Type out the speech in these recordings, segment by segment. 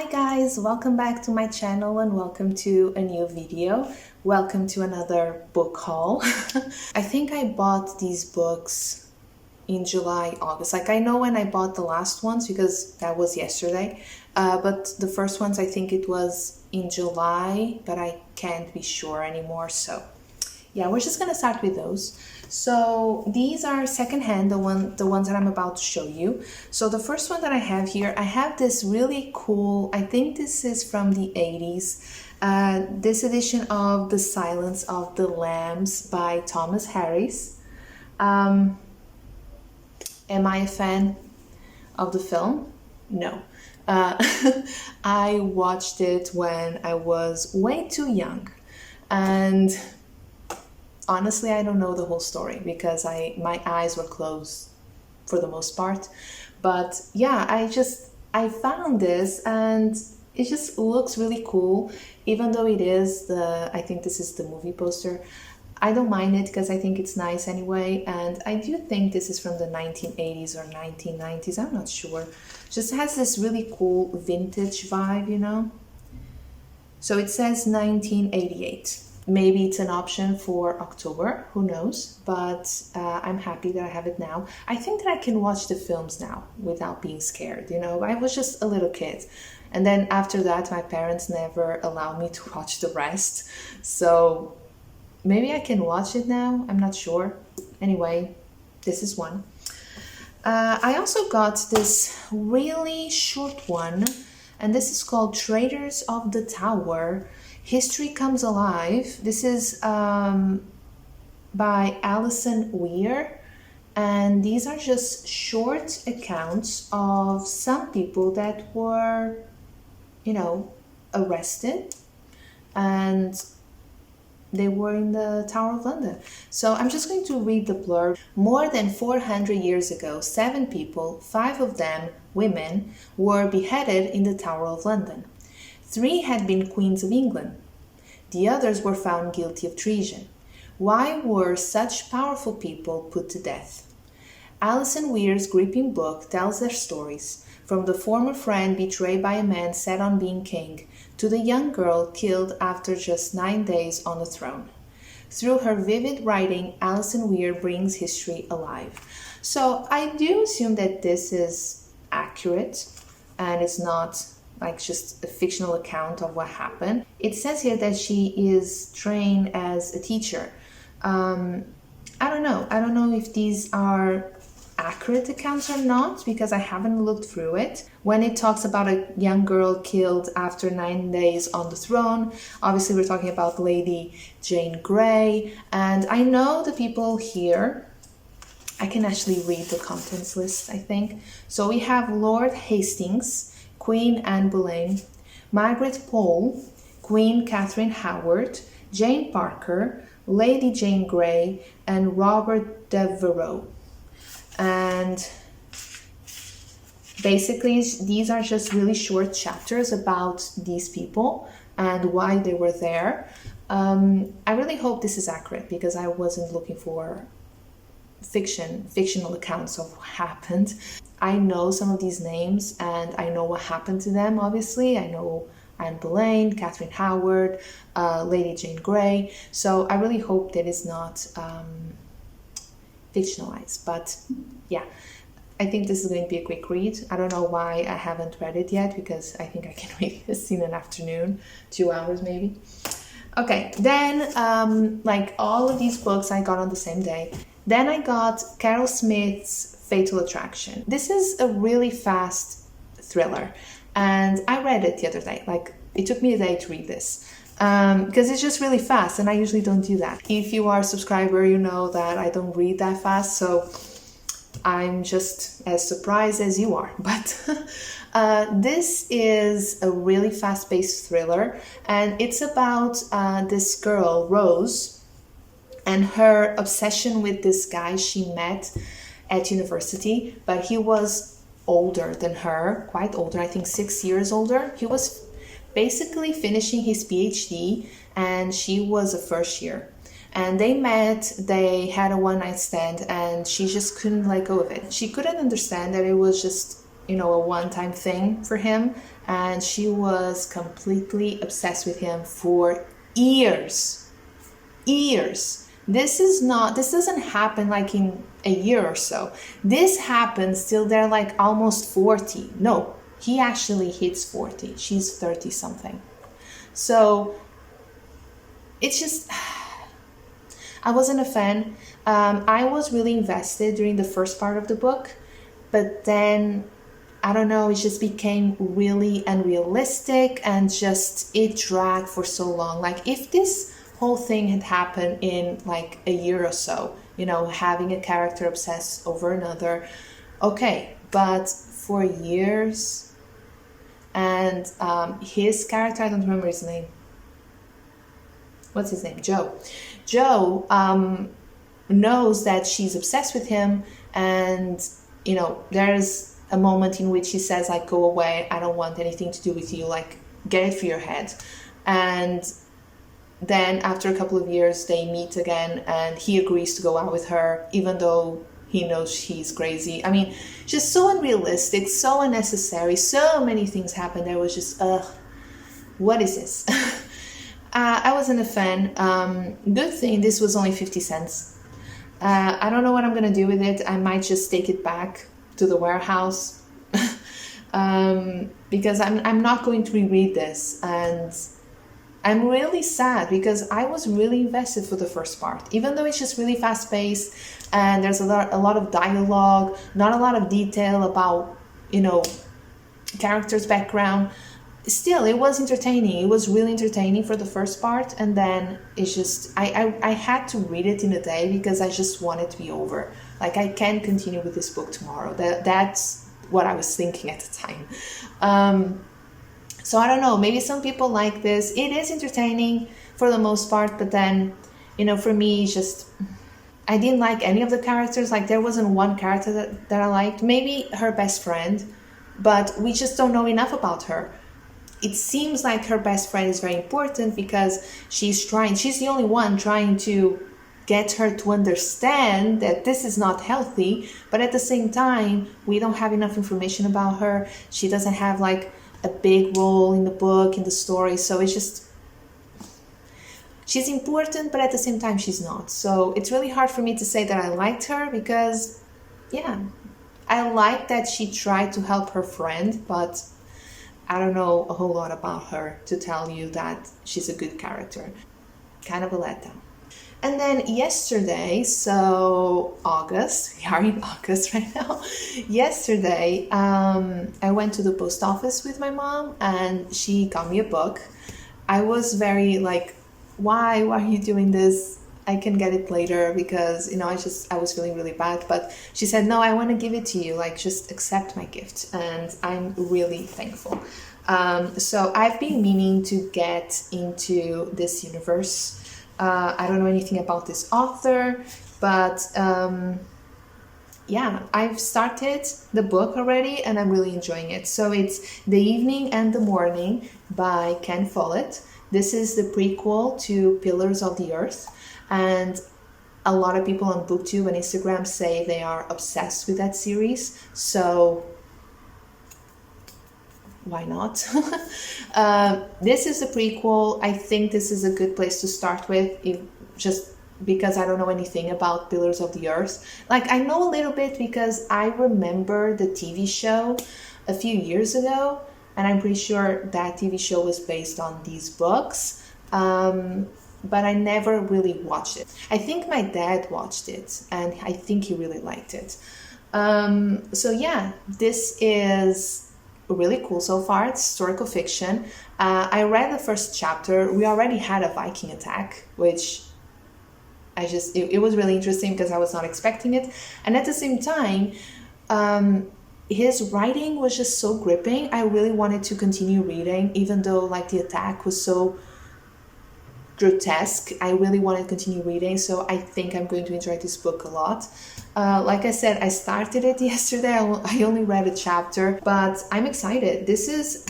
Hi guys, welcome back to my channel and welcome to a new video. Welcome to another book haul. I think I bought these books in July, August. Like I know when I bought the last ones because that was yesterday. But the first ones I think it was in July, but I can't be sure anymore. So yeah, we're just gonna start with those. So these are secondhand, the ones that I'm about to show you. So the first one that I have here, I have this really cool, I think this is from the 80s, this edition of The Silence of the Lambs by Thomas Harris. Am I a fan of the film? No. I watched it when I was way too young, and honestly, I don't know the whole story because my eyes were closed for the most part. But yeah, I found this and it just looks really cool, even though it is I think this is the movie poster. I don't mind it because I think it's nice anyway, and I do think this is from the 1980s or 1990s, I'm not sure. Just has this really cool vintage vibe, you know? So it says 1988. Maybe it's an option for October, who knows, but I'm happy that I have it now. I think that I can watch the films now without being scared, you know. I was just a little kid. And then after that, my parents never allowed me to watch the rest. So maybe I can watch it now, I'm not sure. Anyway, this is one. I also got this really short one, and this is called Traitors of the Tower. History Comes Alive. This is by Alison Weir, and these are just short accounts of some people that were, you know, arrested, and they were in the Tower of London. So I'm just going to read the blurb. More than 400 years ago, 7 people, 5 of them women, were beheaded in the Tower of London. 3 had been queens of England. The others were found guilty of treason. Why were such powerful people put to death? Alison Weir's gripping book tells their stories, from the former friend betrayed by a man set on being king, to the young girl killed after just 9 days on the throne. Through her vivid writing, Alison Weir brings history alive. So I do assume that this is accurate and it's not like just a fictional account of what happened. It says here that she is trained as a teacher. I don't know if these are accurate accounts or not, because I haven't looked through it. When it talks about a young girl killed after 9 days on the throne, obviously we're talking about Lady Jane Grey, and I know the people here. I can actually read the contents list, I think. So we have Lord Hastings, Queen Anne Boleyn, Margaret Pole, Queen Catherine Howard, Jane Parker, Lady Jane Grey, and Robert Devereux. And basically these are just really short chapters about these people and why they were there. I really hope this is accurate because I wasn't looking for fictional accounts of what happened. I know some of these names and I know what happened to them, obviously. I know Anne Boleyn, Catherine Howard, Lady Jane Grey. So I really hope that it's not fictionalized. But yeah, I think this is going to be a quick read. I don't know why I haven't read it yet because I think I can read this in an afternoon, 2 hours maybe. Okay, then like all of these books I got on the same day. Then I got Carol Smith's Fatal Attraction. This is a really fast thriller, and I read it the other day. Like, it took me a day to read this because it's just really fast, and I usually don't do that. If you are a subscriber, you know that I don't read that fast, so I'm just as surprised as you are. But this is a really fast-paced thriller, and it's about this girl, Rose, and her obsession with this guy she met at university, but he was older than her, quite older, I think 6 years older. He was basically finishing his PhD and she was a first year. And they met, they had a one-night stand, and she just couldn't let go of it. She couldn't understand that it was just a one-time thing for him, and she was completely obsessed with him for years. This doesn't happen like in a year or so. This happens till they're like almost 40. No, he actually hits 40. She's 30 something. So it's just, I wasn't a fan. I was really invested during the first part of the book, but then I don't know, it just became really unrealistic, and just it dragged for so long. Like, if this whole thing had happened in like a year or so, having a character obsessed over another, okay, but for years. And his character, I don't remember his name. What's his name? Joe knows that she's obsessed with him, and there's a moment in which he says, like, go away, I don't want anything to do with you, like, get it through your head. And then after a couple of years they meet again, and he agrees to go out with her even though he knows she's crazy. I mean, just so unrealistic, so unnecessary, so many things happened. There was just what is this? I wasn't a fan. Good thing this was only 50 cents. I don't know what I'm gonna do with it. I might just take it back to the warehouse because I'm not going to reread this, and I'm really sad because I was really invested for the first part, even though it's just really fast paced and there's a lot of dialogue, not a lot of detail about characters' background. Still, it was entertaining. It was really entertaining for the first part, and then it's just I had to read it in a day because I just wanted to be over. Like, I can't continue with this book tomorrow. That's what I was thinking at the time. So I don't know, maybe some people like this. It is entertaining for the most part, but then, for me, it's just, I didn't like any of the characters. Like, there wasn't one character that I liked. Maybe her best friend, but we just don't know enough about her. It seems like her best friend is very important because she's the only one trying to get her to understand that this is not healthy, but at the same time, we don't have enough information about her. She doesn't have like a big role in the book, in the story, so it's just, she's important, but at the same time she's not. So it's really hard for me to say that I liked her because, yeah, I like that she tried to help her friend, but I don't know a whole lot about her to tell you that she's a good character. Kind of a letdown. And then yesterday, so August, we are in August right now. Yesterday, I went to the post office with my mom and she got me a book. I was very like, why are you doing this? I can get it later because, I was feeling really bad. But she said, no, I want to give it to you. Like, just accept my gift. And I'm really thankful. So I've been meaning to get into this universe. I don't know anything about this author, but I've started the book already and I'm really enjoying it. So it's The Evening and the Morning by Ken Follett. This is the prequel to Pillars of the Earth, and a lot of people on BookTube and Instagram say they are obsessed with that series, so why not? This is a prequel. I think this is a good place to start with, just because I don't know anything about Pillars of the Earth. Like, I know a little bit because I remember the TV show a few years ago, and I'm pretty sure that TV show was based on these books, but I never really watched it. I think my dad watched it, and I think he really liked it. So yeah, this is really cool so far. It's historical fiction. I read the first chapter. We already had a Viking attack, which it was really interesting because I was not expecting it. And at the same time, his writing was just so gripping. I really wanted to continue reading, even though like the attack was so grotesque. I really wanted to continue reading, so I think I'm going to enjoy this book a lot. Like I said, I started it yesterday. I only read a chapter, but I'm excited. This is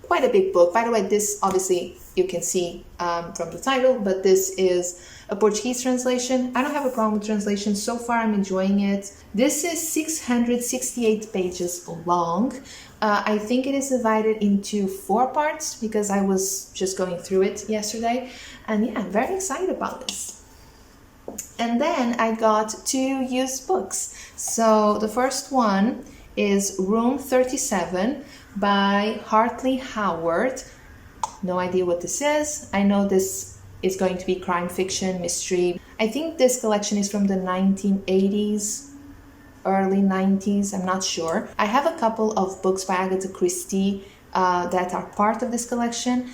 quite a big book. By the way, this obviously you can see from the title, but this is a Portuguese translation. I don't have a problem with translation. So far, I'm enjoying it. This is 668 pages long. I think it is divided into 4 parts because I was just going through it yesterday. And yeah, I'm very excited about this. And then I got 2 used books. So the first one is Room 37 by Hartley Howard. No idea what this is. I know this is going to be crime fiction, mystery. I think this collection is from the 1980s, early 90s, I'm not sure. I have a couple of books by Agatha Christie that are part of this collection.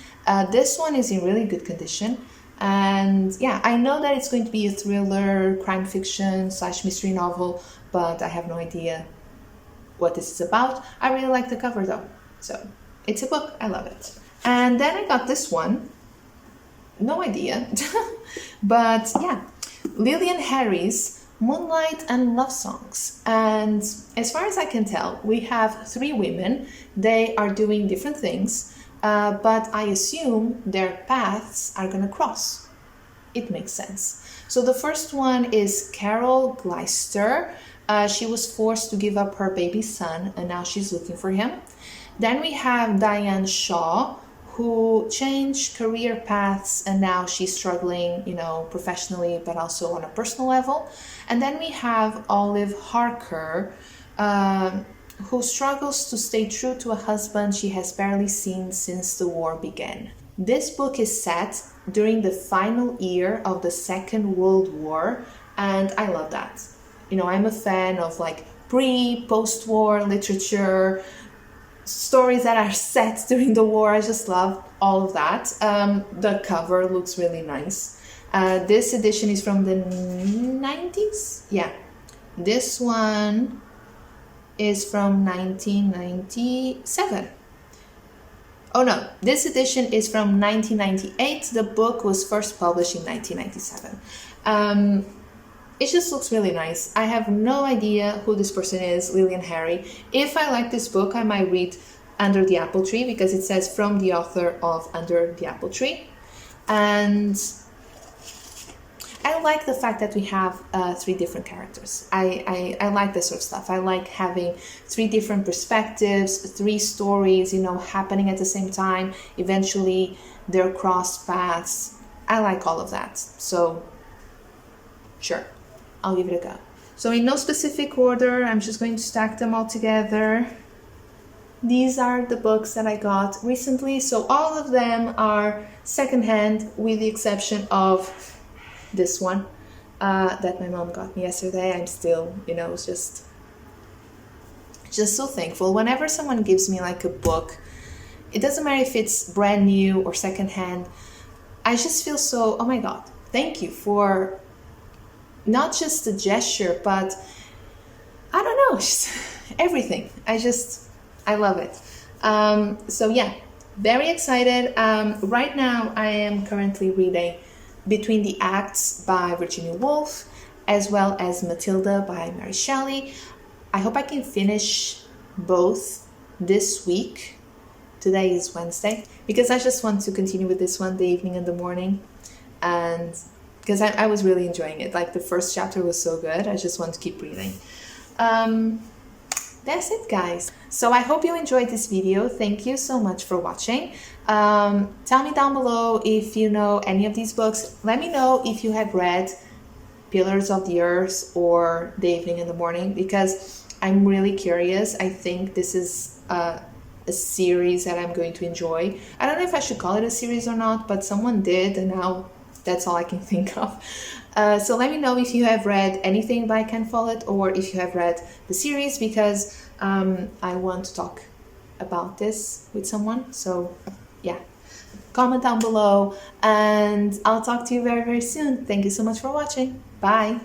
This one is in really good condition. And yeah, I know that it's going to be a thriller, crime fiction / mystery novel, but I have no idea what this is about. I really like the cover though. So it's a book, I love it. And then I got this one, no idea, but yeah, Lilian Harry's Moonlight and Lovesongs. And as far as I can tell, we have 3 women. They are doing different things, but I assume their paths are gonna cross. It makes sense. So the first one is Carol Gleister. She was forced to give up her baby son and now she's looking for him. Then we have Diane Shaw, who changed career paths and now she's struggling, professionally, but also on a personal level. And then we have Olive Harker, who struggles to stay true to a husband she has barely seen since the war began. This book is set during the final year of the Second World War, and I love that. I'm a fan of post-war literature, stories that are set during the war. I just love all of that. The cover looks really nice. This edition is from the 90s. Yeah, this one is from 1997. Oh no, this edition is from 1998. The book was first published in 1997. It just looks really nice. I have no idea who this person is, Lilian Harry. If I like this book, I might read Under the Apple Tree because it says from the author of Under the Apple Tree. And I like the fact that we have 3 different characters. I like this sort of stuff. I like having 3 different perspectives, 3 stories, happening at the same time. Eventually, they're crossed paths. I like all of that. So, sure, I'll give it a go. So in no specific order, I'm just going to stack them all together. These are the books that I got recently. So all of them are secondhand with the exception of this one that my mom got me yesterday. I'm still, just so thankful. Whenever someone gives me a book, it doesn't matter if it's brand new or secondhand, I just feel so, oh my God, thank you for not just the gesture, but I don't know, just everything. I love it. So yeah, very excited. Right now I am currently reading Between the Acts by Virginia Woolf, as well as Matilda by Mary Shelley. I hope I can finish both this week. Today is Wednesday, because I just want to continue with this one, the evening and the morning. And because I was really enjoying it. The first chapter was so good. I just want to keep reading. That's it, guys. So I hope you enjoyed this video. Thank you so much for watching. Tell me down below if you know any of these books. Let me know if you have read Pillars of the Earth or The Evening and the Morning, because I'm really curious. I think this is a series that I'm going to enjoy. I don't know if I should call it a series or not, but someone did, and now that's all I can think of. So let me know if you have read anything by Ken Follett or if you have read the series, because I want to talk about this with someone. So yeah, comment down below and I'll talk to you very, very soon. Thank you so much for watching. Bye.